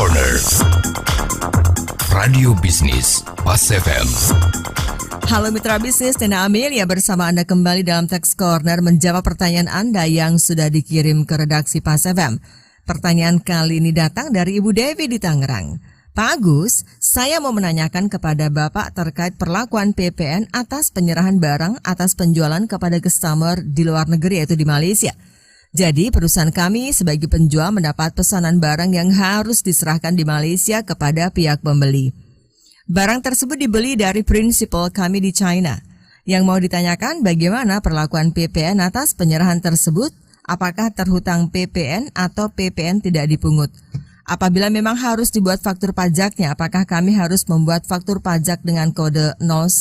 Corner Radio Bisnis Pas FM. Halo mitra bisnis, Tina Amelia bersama Anda kembali dalam Tax Corner menjawab pertanyaan Anda yang sudah dikirim ke redaksi Pas FM. Pertanyaan kali ini datang dari Ibu Devi di Tangerang. Pak Agus, saya mau menanyakan kepada Bapak terkait perlakuan PPN atas penyerahan barang atas penjualan kepada customer di luar negeri yaitu di Malaysia. Jadi perusahaan kami sebagai penjual mendapat pesanan barang yang harus diserahkan di Malaysia kepada pihak pembeli. Barang tersebut dibeli dari prinsipal kami di China. Yang mau ditanyakan bagaimana perlakuan PPN atas penyerahan tersebut? Apakah terhutang PPN atau PPN tidak dipungut? Apabila memang harus dibuat faktur pajaknya, apakah kami harus membuat faktur pajak dengan kode 010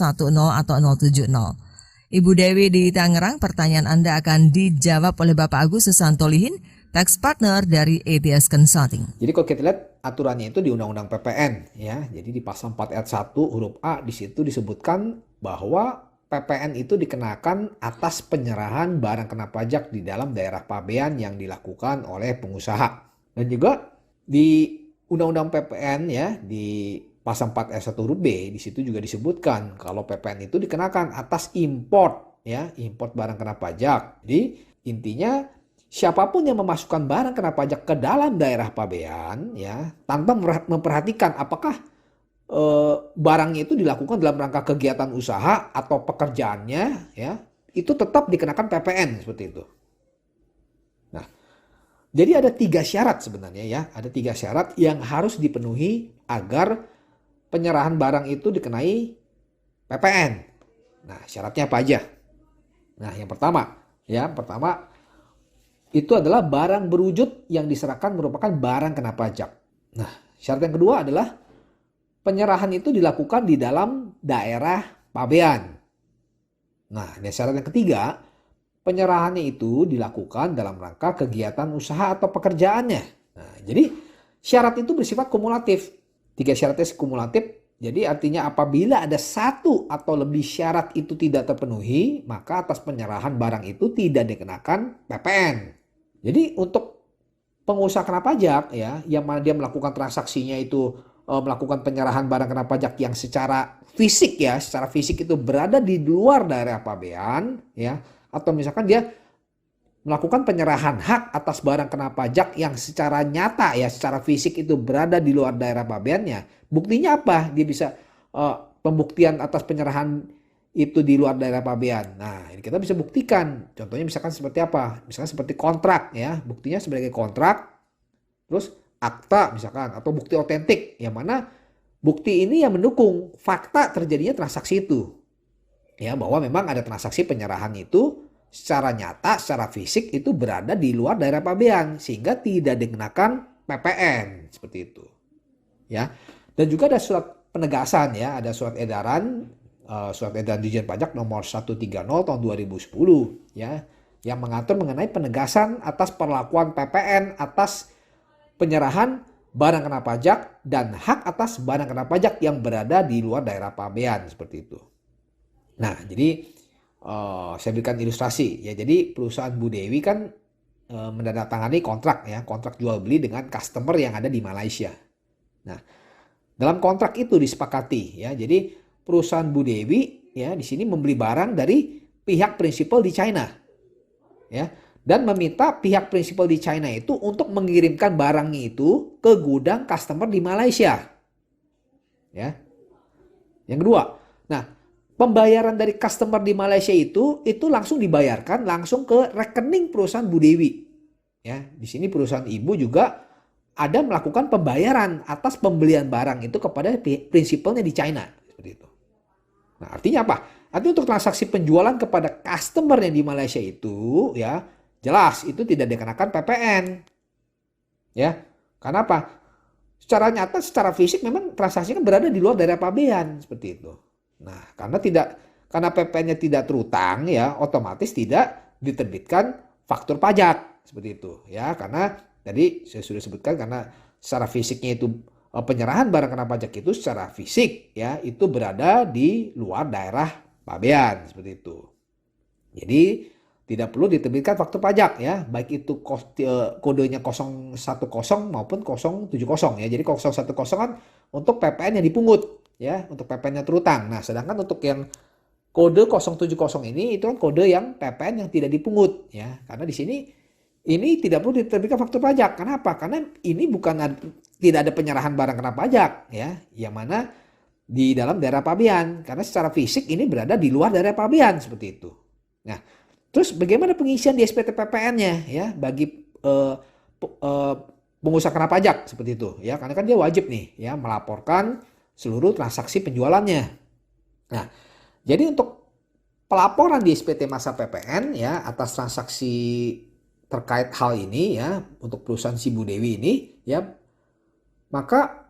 atau 070? Ibu Dewi di Tangerang, pertanyaan Anda akan dijawab oleh Bapak Agus Susanto-Lihin, tax partner dari ATS Consulting. Jadi kalau kita lihat aturannya itu di Undang-Undang PPN ya. Jadi di pasal 4 ayat 1 huruf A di situ disebutkan bahwa PPN itu dikenakan atas penyerahan barang kena pajak di dalam daerah pabean yang dilakukan oleh pengusaha. Dan juga di Undang-Undang PPN ya di pasal 4 ayat 1 huruf B di situ juga disebutkan kalau PPN itu dikenakan atas import ya, import barang kena pajak. Jadi intinya siapapun yang memasukkan barang kena pajak ke dalam daerah pabean ya tanpa memperhatikan apakah barangnya itu dilakukan dalam rangka kegiatan usaha atau pekerjaannya ya, itu tetap dikenakan PPN seperti itu. Nah, jadi ada 3 syarat sebenarnya ya, ada 3 syarat yang harus dipenuhi agar penyerahan barang itu dikenai PPN. Nah, syaratnya apa aja? Nah, yang pertama itu adalah barang berwujud yang diserahkan merupakan barang kena pajak. Nah, syarat yang kedua adalah penyerahan itu dilakukan di dalam daerah pabean. Nah, dan syarat yang ketiga, penyerahannya itu dilakukan dalam rangka kegiatan usaha atau pekerjaannya. Nah, jadi syarat itu bersifat kumulatif. 3 syaratnya kumulatif. Jadi artinya apabila ada 1 atau lebih syarat itu tidak terpenuhi, maka atas penyerahan barang itu tidak dikenakan PPN. Jadi untuk pengusaha kena pajak ya, yang mana dia melakukan transaksinya itu melakukan penyerahan barang kena pajak yang secara fisik ya, secara fisik itu berada di luar daerah pabean ya, atau misalkan dia melakukan penyerahan hak atas barang kena pajak yang secara nyata ya, secara fisik itu berada di luar daerah pabeannya. Buktinya apa? Dia bisa pembuktian atas penyerahan itu di luar daerah pabean. Nah, ini kita bisa buktikan. Contohnya misalkan seperti apa? Misalkan seperti kontrak ya. Buktinya sebagai kontrak, terus akta misalkan, atau bukti otentik. Yang mana bukti ini yang mendukung fakta terjadinya transaksi itu. Ya, bahwa memang ada transaksi penyerahan itu secara nyata, secara fisik itu berada di luar daerah pabean sehingga tidak dikenakan PPN seperti itu. Ya. Dan juga ada surat penegasan ya, ada surat edaran Dirjen Pajak nomor 130 tahun 2010 ya, yang mengatur mengenai penegasan atas perlakuan PPN atas penyerahan barang kena pajak dan hak atas barang kena pajak yang berada di luar daerah pabean seperti itu. Nah, jadi saya berikan ilustrasi ya. Jadi perusahaan Bu Dewi kan menandatangani kontrak ya, kontrak jual beli dengan customer yang ada di Malaysia. Nah, dalam kontrak itu disepakati ya. Jadi perusahaan Bu Dewi ya di sini membeli barang dari pihak prinsipal di China. Ya, dan meminta pihak prinsipal di China itu untuk mengirimkan barangnya itu ke gudang customer di Malaysia. Ya. Yang kedua, nah, pembayaran dari customer di Malaysia itu langsung dibayarkan langsung ke rekening perusahaan Bu Dewi. Ya, di sini perusahaan ibu juga ada melakukan pembayaran atas pembelian barang itu kepada prinsipalnya di China seperti itu. Nah, artinya apa? Artinya untuk transaksi penjualan kepada customer yang di Malaysia itu ya, jelas itu tidak dikenakan PPN. Ya. Karena apa? Secara nyata, secara fisik memang transaksi kan berada di luar daerah pabean seperti itu. Nah, karena PPN-nya tidak terutang ya, otomatis tidak diterbitkan faktur pajak seperti itu ya, karena tadi saya sudah sebutkan karena secara fisiknya itu penyerahan barang kena pajak itu secara fisik ya, itu berada di luar daerah pabean seperti itu. Jadi tidak perlu diterbitkan faktur pajak ya, baik itu kodenya 010 maupun 070 ya. Jadi 010 kan untuk PPN yang dipungut ya, untuk PPN yang terutang. Nah, sedangkan untuk yang kode 070 ini itu kan kode yang PPN yang tidak dipungut ya. Karena di sini ini tidak perlu diterbitkan faktur pajak. Kenapa? Karena ini tidak ada penyerahan barang kena pajak ya, yang mana di dalam daerah pabean. Karena secara fisik ini berada di luar daerah pabean seperti itu. Nah, terus bagaimana pengisian di SPT PPN-nya ya bagi pengusaha kena pajak seperti itu ya, karena kan dia wajib nih ya melaporkan seluruh transaksi penjualannya. Nah, jadi untuk pelaporan di SPT masa PPN ya atas transaksi terkait hal ini ya untuk perusahaan si Bu Dewi ini ya, maka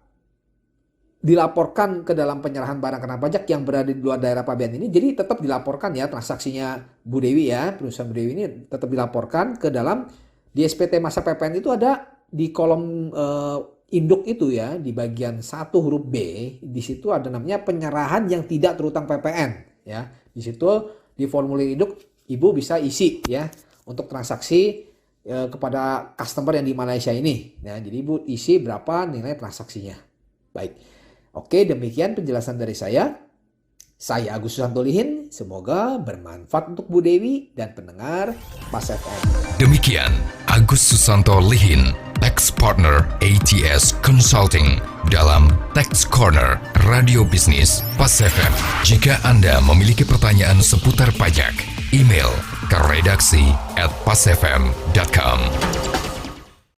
dilaporkan ke dalam penyerahan barang kena pajak yang berada di luar daerah pabean ini. Jadi tetap dilaporkan ya transaksinya Bu Dewi ya, perusahaan Bu Dewi ini tetap dilaporkan ke dalam di SPT masa PPN. Itu ada di kolom induk itu ya, di bagian 1 huruf B, di situ ada namanya penyerahan yang tidak terutang PPN ya. Di situ di formulir induk Ibu bisa isi ya untuk transaksi kepada customer yang di Malaysia ini ya. Jadi Ibu isi berapa nilai transaksinya. Baik. Oke, demikian penjelasan dari saya. Saya Agus Susanto Lihin. Semoga bermanfaat untuk Bu Dewi dan pendengar Pas FM. Demikian Agus Susanto Lihin, Tax Partner ATS Consulting dalam Tax Corner Radio Bisnis Pas FM. Jika Anda memiliki pertanyaan seputar pajak, email ke redaksi@pasfm.com.